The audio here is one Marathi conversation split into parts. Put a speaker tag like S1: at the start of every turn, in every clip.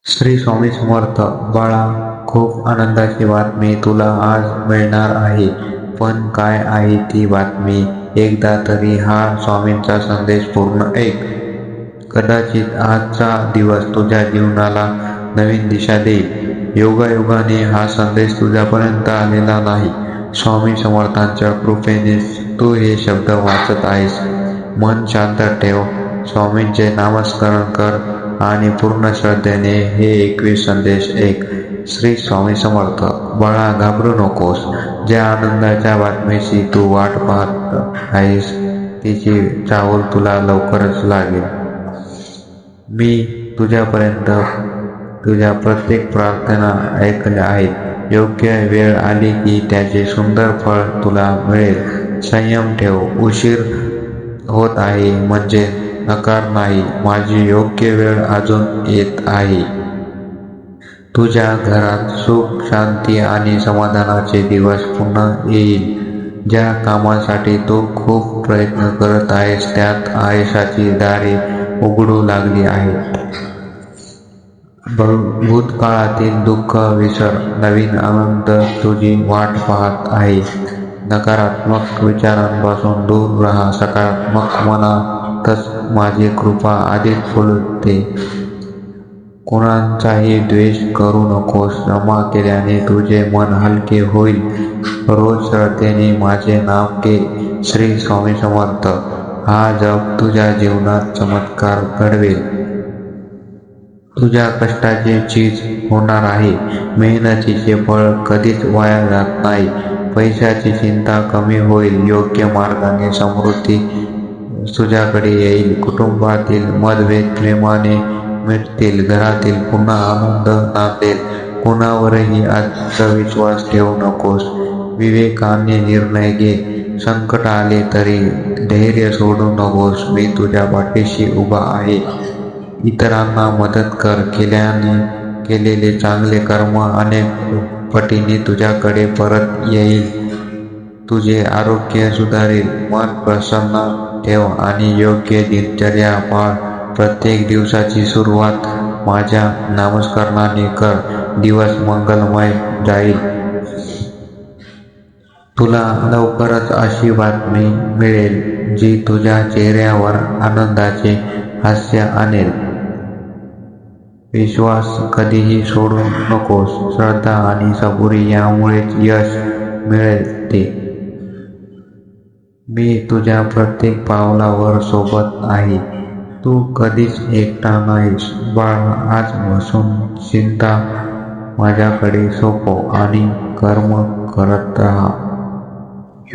S1: श्री स्वामी समर्थ. बाळा, खूप आनंदाची बातमी तुला आज मिळणार आहे. पण काय आहे ती बातमी? एकदा तरी हा स्वामींचा संदेश पूर्ण ऐक. कदाचित आजचा दिवस तुझ्या जीवनाला नवीन दिशा देईल. योगायोगाने हा संदेश तुझ्यापर्यंत आलेला नाही. स्वामी समर्थांच्या कृपेनेच तू हे शब्द वाचत आहेस. मन शांत ठेव, स्वामींचे नामस्मरण कर आणि पूर्ण श्रद्धेने हे 21 संदेश ऐक. श्री स्वामी समर्थ. बाळा, घाबरू नकोस. ज्या आनंदाच्या बातमीची तू वाट पाहत आहेस तिची चाहूल तुला लवकरच लागेल. मी तुझ्यापर्यंत तुझ्या प्रत्येक प्रार्थना ऐकल्या आहेत. योग्य वेळ आली की त्याचे सुंदर फळ तुला मिळेल. संयम ठेव. उशीर होत आहे म्हणजे नकार नाही. माझी योग्य वेळ अजून येत आहे. तुझ्या घरात सुख, शांती आणि समाधानाचे दिवस पुन्हा येईल. ज्या कामासाठी तू खूप प्रयत्न करत आहेस त्यात आयशाची दारे उघडू लागली आहेत. भूतकाळातील दुःख विसर. नवीन आनंद तुझी वाट पाहत आहे. नकारात्मक विचारांपासून दूर राहा. सकारात्मक मनातच माझी कृपा अधिक फुलते. कोणाचाही द्वेष करू नकोस. क्षमा केल्याने तुझे मन हलके होईल. रोज श्रद्धेने माझे नाव घे. श्री स्वामी समर्थ. हा जप तुझ्या जीवनात चमत्कार घडवेल. तुझ्या कष्टाचे चीज होणार आहे. मेहनतीचे फळ कधीच वाया जात नाही. पैशाची चिंता कमी होईल. योग्य मार्गाने समृद्धी तुझ्याकडे येईल. कुटुंबातील मतभेद प्रेमाने मिटतील. घरातील पुन्हा आनंद नांदेल. कोणावरही अंधविश्वास ठेवू नकोस. विवेकाने निर्णय घे. संकट आले तरी धैर्य सोडू नकोस. मी तुझ्या पाठीशी उभा आहे. इतरांना मदत कर. केलेले चांगले कर्म अनेक पटीने तुझ्याकडे परत येईल. तुझे आरोग्य सुधारेल. मन प्रसन्न ठेव आणि योग्य दिनचर्या पाळ. प्रत्येक दिवसाची सुरुवात माझ्या नामस्मरणाने कर. दिवस मंगलमय जाईल. तुला लवकरच अशी बातमी मिळेल जी तुझ्या चेहऱ्यावर आनंदाचे हास्य आणेल. विश्वास कधीही सोडू नकोस. श्रद्धा आणि सबुरी यामुळेच यश मिळते. मी तुझ्या प्रत्येक पावलावर सोबत आहे. तू कधीच एकटा नाहीस. बाळा, आजपासून चिंता माझ्याकडे सोपव आणि कर्म करत राहा.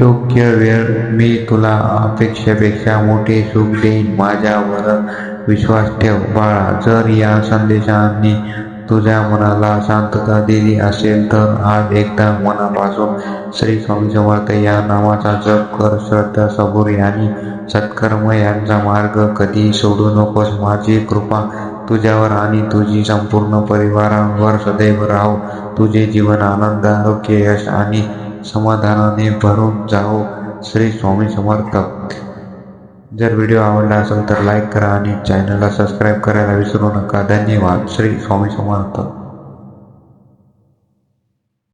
S1: योग्य वेळ मी तुला अपेक्षेपेक्षा मोठे सुख देईन. माझ्यावर विश्वास ठेव. बाळा, जर या संदेशाने तुझ्या मनाला शांतता दिली असेल तर आज एकदा मनापासून श्री स्वामी समर्थ या नावाचा जप कर. श्रद्धा, सबुरी आणि सत्कर्म यांचा मार्ग कधीही सोडू नकोस. माझी कृपा तुझ्यावर आणि तुझी संपूर्ण परिवारावर सदैव राहो. तुझे जीवन आनंद, आरोग्य, यश आणि समाधानाने भरून जाओ. श्री स्वामी समर्थ. जर व्हिडिओ आवडला असेल तर लाईक करा आणि चॅनलला सबस्क्राईब करायला विसरू नका. धन्यवाद. श्री स्वामी समर्थ.